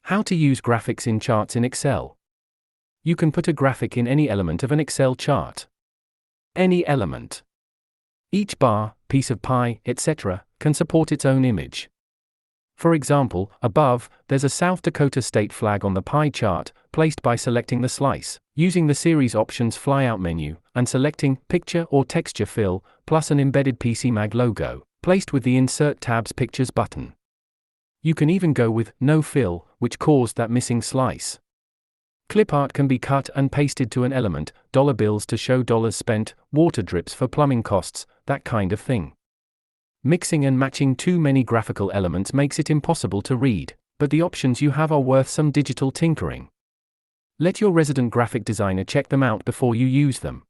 How to use graphics in charts in Excel. You can put a graphic in any element of an Excel chart. Any element. Each bar, piece of pie, etc., can support its own image. For example, above, there's a South Dakota state flag on the pie chart, placed by selecting the slice, using the Series Options flyout menu, and selecting Picture or Texture Fill, plus an embedded PCMag logo, placed with the Insert Tabs Pictures button. You can even go with No Fill, which caused that missing slice. Clip art can be cut and pasted to an element, dollar bills to show dollars spent, water drips for plumbing costs, that kind of thing. Mixing and matching too many graphical elements makes it impossible to read, but the options you have are worth some digital tinkering. Let your resident graphic designer check them out before you use them.